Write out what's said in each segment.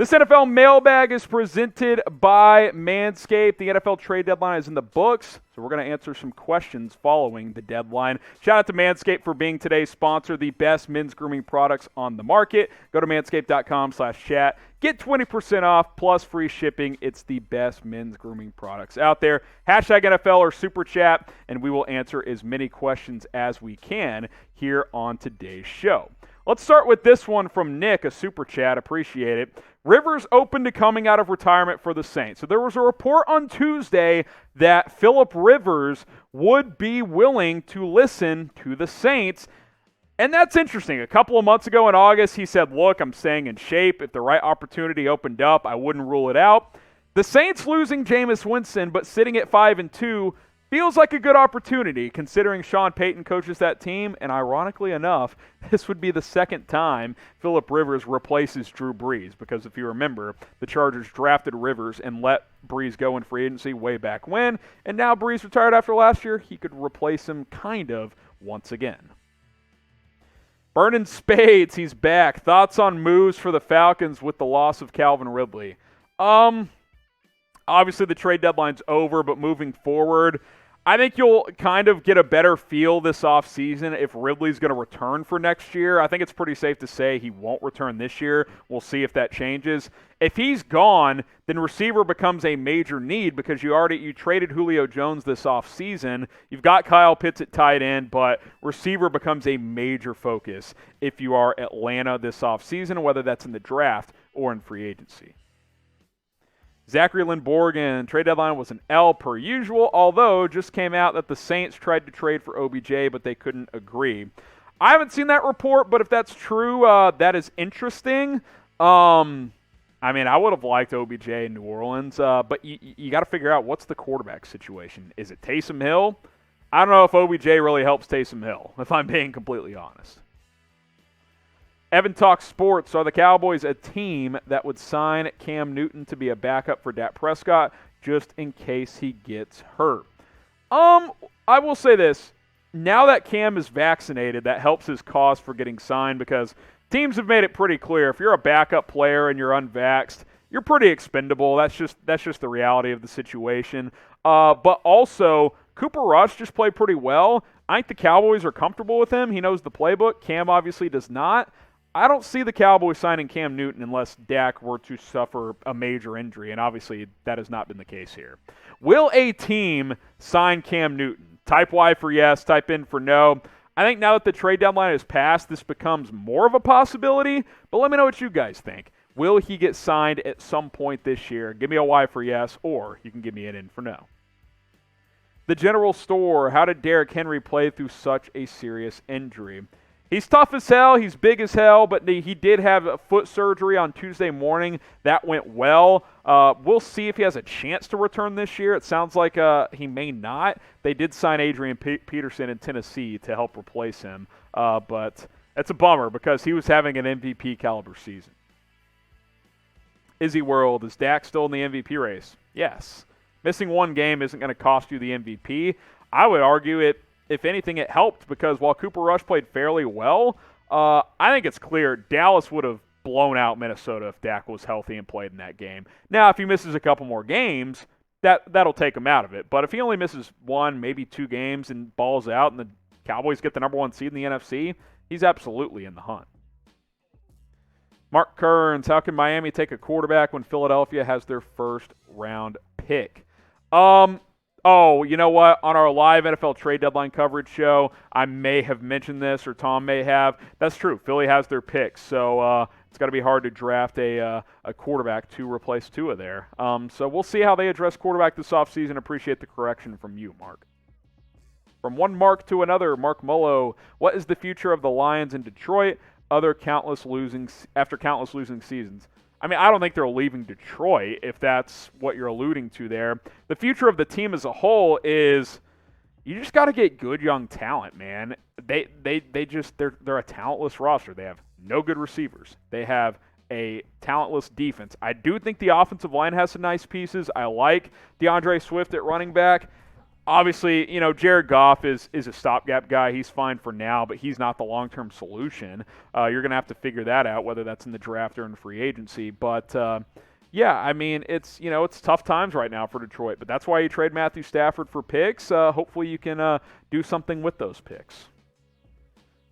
This NFL mailbag is presented by Manscaped. The NFL trade deadline is in the books, so we're going to answer some questions following the deadline. Shout out to Manscaped for being today's sponsor, the best men's grooming products on the market. Go to manscaped.com/chat. Get 20% off plus free shipping. It's the best men's grooming products out there. Hashtag NFL or Super Chat, and we will answer as many questions as we can here on today's show. Let's start with this one from Nick, a Super Chat. Appreciate it. Rivers open to coming out of retirement for the Saints. So there was a report on Tuesday that Phillip Rivers would be willing to listen to the Saints. And that's interesting. A couple of months ago in August, he said, look, I'm staying in shape. If the right opportunity opened up, I wouldn't rule it out. The Saints losing Jameis Winston, but sitting at 5-2, feels like a good opportunity considering Sean Payton coaches that team, and ironically enough, this would be the second time Phillip Rivers replaces Drew Brees, because if you remember, the Chargers drafted Rivers and let Brees go in free agency way back when, and now Brees retired after last year, he could replace him kind of once again. Burnin Spades, he's back. Thoughts on moves for the Falcons with the loss of Calvin Ridley? Obviously the trade deadline's over, but moving forward, I think you'll kind of get a better feel this offseason if Ridley's going to return for next year. I think it's pretty safe to say he won't return this year. We'll see if that changes. If he's gone, then receiver becomes a major need because you traded Julio Jones this offseason. You've got Kyle Pitts at tight end, but receiver becomes a major focus if you are Atlanta this offseason, whether that's in the draft or in free agency. Zachary Lindborgen, trade deadline was an L per usual, although just came out that the Saints tried to trade for OBJ, but they couldn't agree. I haven't seen that report, but if that's true, that is interesting. I would have liked OBJ in New Orleans, but you got to figure out what's the quarterback situation. Is it Taysom Hill? I don't know if OBJ really helps Taysom Hill, if I'm being completely honest. Evan Talks Sports, are the Cowboys a team that would sign Cam Newton to be a backup for Dak Prescott just in case he gets hurt? I will say this. Now that Cam is vaccinated, that helps his cause for getting signed because teams have made it pretty clear. If you're a backup player and you're unvaxxed, you're pretty expendable. That's just the reality of the situation. But also, Cooper Rush just played pretty well. I think the Cowboys are comfortable with him. He knows the playbook. Cam obviously does not. I don't see the Cowboys signing Cam Newton unless Dak were to suffer a major injury, and obviously that has not been the case here. Will a team sign Cam Newton? Type Y for yes, type in for no. I think now that the trade deadline has passed, this becomes more of a possibility, but let me know what you guys think. Will he get signed at some point this year? Give me a Y for yes, or you can give me an in for no. The General Store, how did Derrick Henry play through such a serious injury? He's tough as hell. He's big as hell, but he did have a foot surgery on Tuesday morning. That went well. We'll see if he has a chance to return this year. It sounds like he may not. They did sign Adrian Peterson in Tennessee to help replace him, but it's a bummer because he was having an MVP caliber season. Izzy World, is Dak still in the MVP race? Yes. Missing one game isn't going to cost you the MVP. I would argue it. If anything, it helped because while Cooper Rush played fairly well, I think it's clear Dallas would have blown out Minnesota if Dak was healthy and played in that game. Now, if he misses a couple more games, that'll take him out of it. But if he only misses one, maybe 2 games and balls out and the Cowboys get the number 1 seed in the NFC, he's absolutely in the hunt. Mark Kearns, how can Miami take a quarterback when Philadelphia has their first-round pick? Oh, you know what? On our live NFL trade deadline coverage show, I may have mentioned this, or Tom may have. That's true. Philly has their picks, so it's got to be hard to draft a quarterback to replace Tua there. So we'll see how they address quarterback this offseason. Appreciate the correction from you, Mark. From one Mark to another, Marc Mullo, what is the future of the Lions in Detroit after countless losing seasons? I mean, I don't think they're leaving Detroit, if that's what you're alluding to there. The future of the team as a whole is you just got to get good young talent, man. They're a talentless roster. They have no good receivers. They have a talentless defense. I do think the offensive line has some nice pieces. I like DeAndre Swift at running back. Obviously, Jared Goff is a stopgap guy. He's fine for now, but he's not the long-term solution. You're going to have to figure that out, whether that's in the draft or in free agency. But, yeah, I mean, it's tough times right now for Detroit. But that's why you trade Matthew Stafford for picks. Hopefully you can do something with those picks.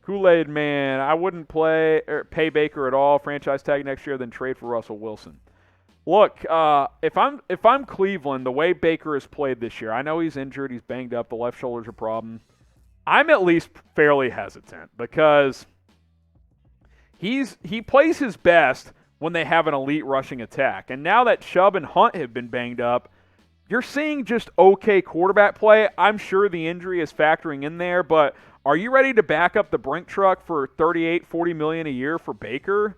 Koolaid Man, I wouldn't pay Baker at all, franchise tag next year, then trade for Russell Wilson. Look, if I'm Cleveland, the way Baker has played this year, I know he's injured, he's banged up, the left shoulder's a problem. I'm at least fairly hesitant because he plays his best when they have an elite rushing attack. And now that Chubb and Hunt have been banged up, you're seeing just okay quarterback play. I'm sure the injury is factoring in there, but are you ready to back up the Brink truck for $38, $40 million a year for Baker?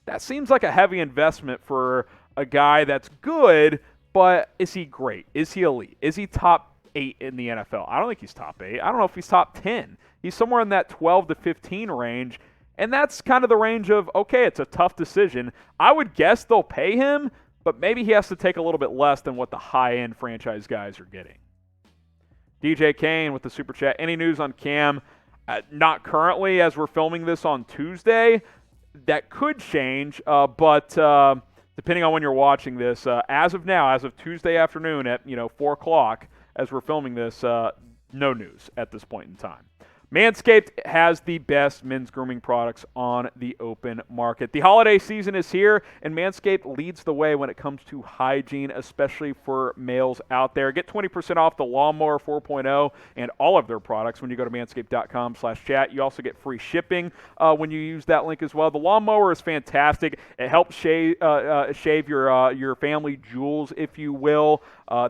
That seems like a heavy investment for a guy that's good, but is he great? Is he elite? Is he top 8 in the NFL? I don't think he's top 8. I don't know if he's top 10. He's somewhere in that 12 to 15 range, and that's kind of the range of, okay, it's a tough decision. I would guess they'll pay him, but maybe he has to take a little bit less than what the high-end franchise guys are getting. DJ Kane with the super chat. Any news on Cam? Not currently, as we're filming this on Tuesday. That could change, but depending on when you're watching this, as of now, as of Tuesday afternoon at 4 o'clock, as we're filming this, no news at this point in time. Manscaped has the best men's grooming products on the open market. The holiday season is here, and Manscaped leads the way when it comes to hygiene, especially for males out there. Get 20% off the Lawnmower 4.0 and all of their products when you go to manscaped.com/chat. You also get free shipping when you use that link as well. The Lawnmower is fantastic. It helps shave your family jewels, if you will.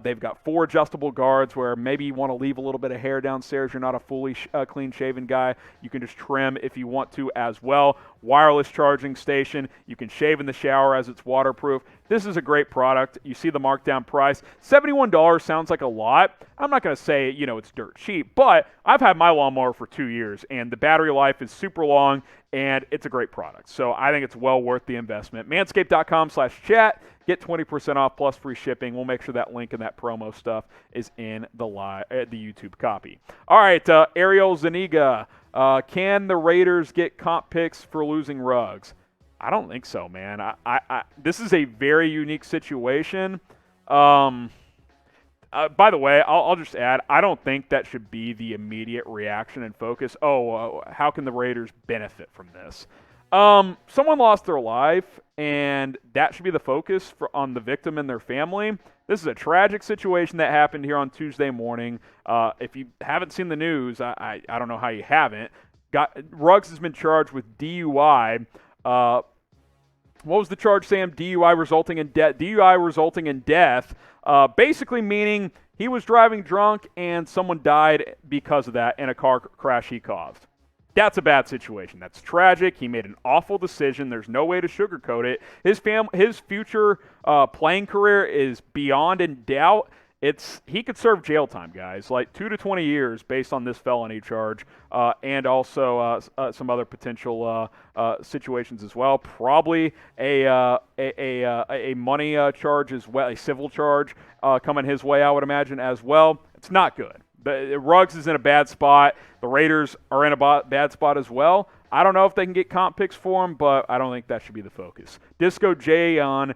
They've got 4 adjustable guards where maybe you want to leave a little bit of hair downstairs. You're not a fully clean-shaven guy. You can just trim if you want to as well. Wireless charging station. You can shave in the shower as it's waterproof. This is a great product. You see the markdown price. $71 sounds like a lot. I'm not going to say, it's dirt cheap, but I've had my lawnmower for 2 years, and the battery life is super long, and it's a great product. So I think it's well worth the investment. Manscaped.com/chat. Get 20% off plus free shipping. We'll make sure that link and that promo stuff is in the YouTube copy. All right, Ariel Zuniga. Can the Raiders get comp picks for losing Ruggs? I don't think so, man. This is a very unique situation. By the way, I'll just add, I don't think that should be the immediate reaction and focus. How can the Raiders benefit from this? Someone lost their life, and that should be the focus on the victim and their family. This is a tragic situation that happened here on Tuesday morning. If you haven't seen the news, I don't know how you haven't. Ruggs has been charged with DUI. What was the charge, Sam? DUI resulting in death. DUI resulting in death, basically meaning he was driving drunk and someone died because of that in a car crash he caused. That's a bad situation. That's tragic. He made an awful decision. There's no way to sugarcoat it. His future playing career is beyond in doubt. He could serve jail time, guys, like 2 to 20 years based on this felony charge, and also some other potential situations as well. Probably a money charge as well, a civil charge coming his way, I would imagine as well. It's not good. Ruggs is in a bad spot. The Raiders are in a bad spot as well. I don't know if they can get comp picks for him, but I don't think that should be the focus. Disco Jayan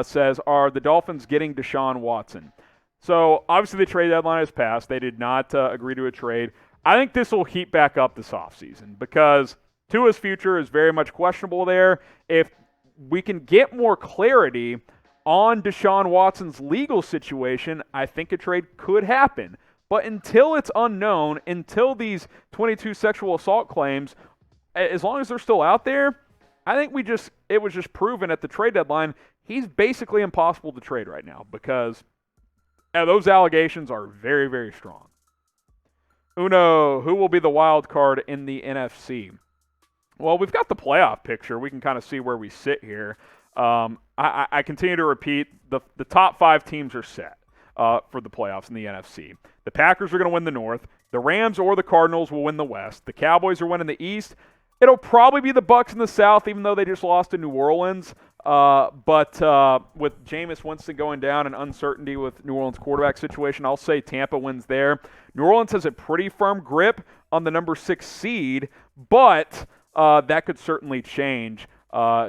says, are the Dolphins getting Deshaun Watson? So, obviously, the trade deadline has passed. They did not agree to a trade. I think this will heat back up this offseason because Tua's future is very much questionable there. If we can get more clarity on Deshaun Watson's legal situation, I think a trade could happen. But until it's unknown, until these 22 sexual assault claims, as long as they're still out there, I think it was just proven at the trade deadline, he's basically impossible to trade right now because those allegations are very, very strong. Uno, who will be the wild card in the NFC? Well, we've got the playoff picture. We can kind of see where we sit here. I continue to repeat, the top 5 teams are set for the playoffs in the NFC. The Packers are going to win the North. The Rams or the Cardinals will win the West. The Cowboys are winning the East. It'll probably be the Bucs in the South, even though they just lost to New Orleans. But with Jameis Winston going down and uncertainty with New Orleans quarterback situation, I'll say Tampa wins there. New Orleans has a pretty firm grip on the number 6 seed, but that could certainly change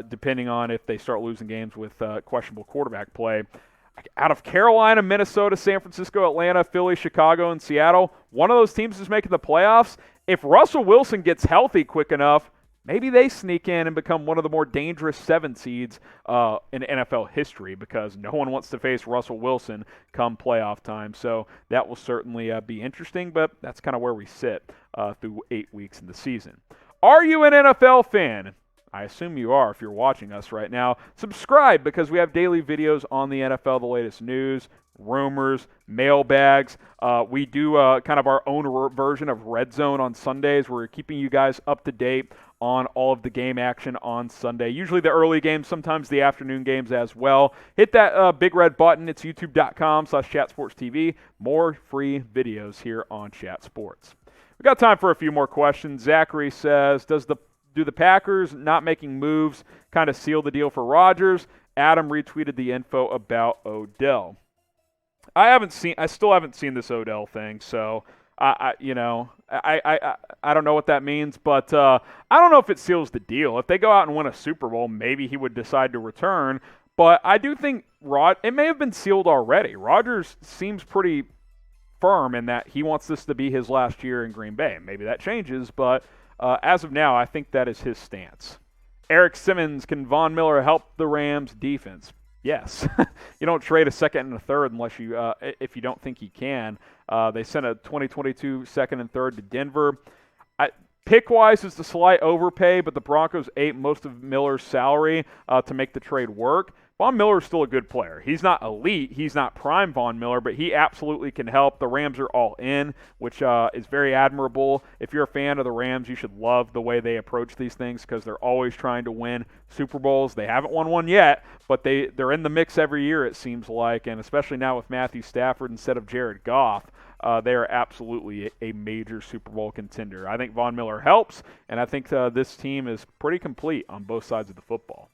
depending on if they start losing games with questionable quarterback play. Out of Carolina, Minnesota, San Francisco, Atlanta, Philly, Chicago, and Seattle, one of those teams is making the playoffs. If Russell Wilson gets healthy quick enough, maybe they sneak in and become one of the more dangerous 7 seeds in NFL history, because no one wants to face Russell Wilson come playoff time. So that will certainly be interesting, but that's kind of where we sit through 8 weeks in the season. Are you an NFL fan? I assume you are if you're watching us right now. Subscribe, because we have daily videos on the NFL, the latest news, rumors, mailbags. We do kind of our own version of Red Zone on Sundays. We're keeping you guys up to date on all of the game action on Sunday. Usually the early games, sometimes the afternoon games as well. Hit that big red button. It's youtube.com/chatsportstv. More free videos here on Chat Sports. We got time for a few more questions. Zachary says, do the Packers not making moves kind of seal the deal for Rodgers? Adam retweeted the info about Odell. I still haven't seen this Odell thing, so I don't know what that means, but I don't know if it seals the deal. If they go out and win a Super Bowl, maybe he would decide to return. But I do think it may have been sealed already. Rodgers seems pretty firm in that he wants this to be his last year in Green Bay. Maybe that changes, but as of now, I think that is his stance. Eric Simmons, can Von Miller help the Rams defense? Yes. You don't trade a second and a third unless if you don't think he can. They sent a 2022 second and third to Denver. Pick-wise, it's a slight overpay, but the Broncos ate most of Miller's salary to make the trade work. Von Miller's still a good player. He's not elite. He's not prime Von Miller, but he absolutely can help. The Rams are all in, which is very admirable. If you're a fan of the Rams, you should love the way they approach these things, because they're always trying to win Super Bowls. They haven't won one yet, but they're in the mix every year, it seems like, and especially now with Matthew Stafford instead of Jared Goff. They are absolutely a major Super Bowl contender. I think Von Miller helps, and I think this team is pretty complete on both sides of the football.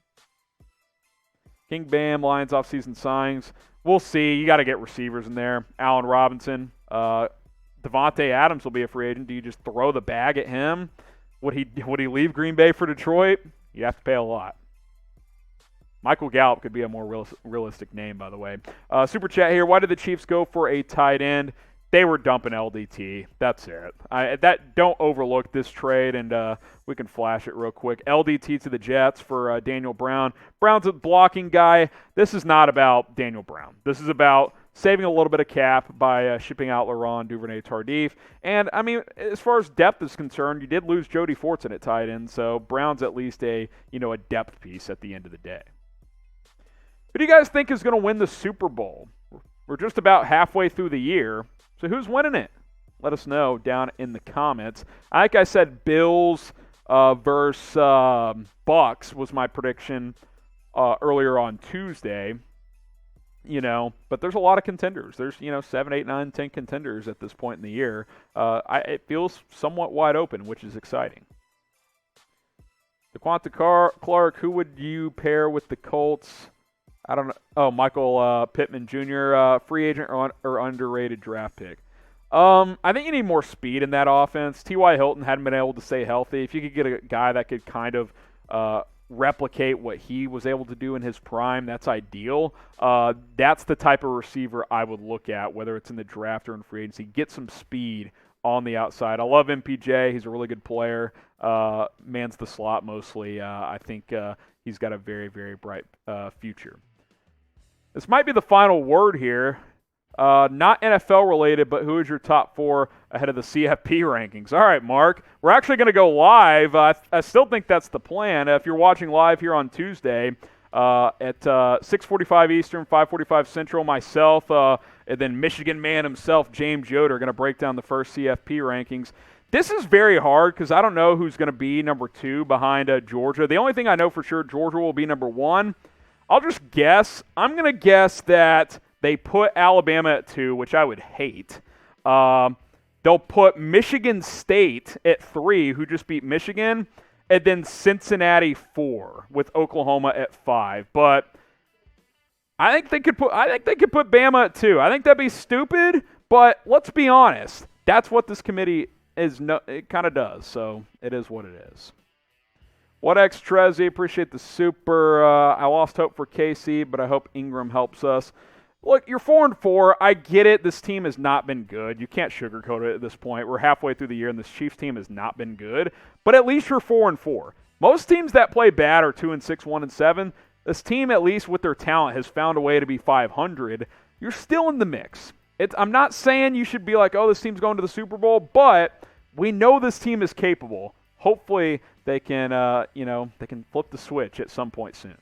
King Bam, Lions offseason signings. We'll see. You got to get receivers in there. Allen Robinson. Devontae Adams will be a free agent. Do you just throw the bag at him? Would he leave Green Bay for Detroit? You have to pay a lot. Michael Gallup could be a more realistic name, by the way. Super chat here. Why did the Chiefs go for a tight end? They were dumping LDT. That's it. Don't overlook this trade, and we can flash it real quick. LDT to the Jets for Daniel Brown. Brown's a blocking guy. This is not about Daniel Brown. This is about saving a little bit of cap by shipping out Laurent Duvernay-Tardif. And, I mean, as far as depth is concerned, you did lose Jody Fortson at tight end, so Brown's at least a depth piece at the end of the day. Who do you guys think is going to win the Super Bowl? We're just about halfway through the year. So who's winning it? Let us know down in the comments. Like I said, Bills versus Bucks was my prediction earlier on Tuesday. But there's a lot of contenders. There's 7, 8, 9, 10 contenders at this point in the year. It feels somewhat wide open, which is exciting. Dequanta Clark, who would you pair with the Colts? I don't know. Oh, Michael Pittman Jr., free agent or underrated draft pick. I think you need more speed in that offense. T.Y. Hilton hadn't been able to stay healthy. If you could get a guy that could kind of replicate what he was able to do in his prime, that's ideal. That's the type of receiver I would look at, whether it's in the draft or in free agency. Get some speed on the outside. I love MPJ. He's a really good player. Mans the slot mostly. I think he's got a very, very bright future. This might be the final word here. Not NFL related, but who is your top 4 ahead of the CFP rankings? All right, Mark. We're actually going to go live. I still think that's the plan. If you're watching live here on Tuesday at 6:45 Eastern, 5:45 Central, myself, and then Michigan man himself, James Yoder, are going to break down the first CFP rankings. This is very hard because I don't know who's going to be number 2 behind Georgia. The only thing I know for sure, Georgia will be number 1. I'll just guess. I'm going to guess that they put Alabama at 2, which I would hate. They'll put Michigan State at 3, who just beat Michigan. and then Cincinnati 4 with Oklahoma at 5. But I think they could put Bama at 2. I think that'd be stupid, but let's be honest. That's what this committee it kind of does. So it is what it is. What X Trezzy, appreciate the super. I lost hope for KC, but I hope Ingram helps us. Look, you're 4-4. I get it. This team has not been good. You can't sugarcoat it at this point. We're halfway through the year, and this Chiefs team has not been good. But at least you're 4-4. Most teams that play bad are 2-6, 1-7. This team, at least with their talent, has found a way to be 500. You're still in the mix. I'm not saying you should be like, oh, this team's going to the Super Bowl, but we know this team is capable. Hopefully they can, they can flip the switch at some point soon.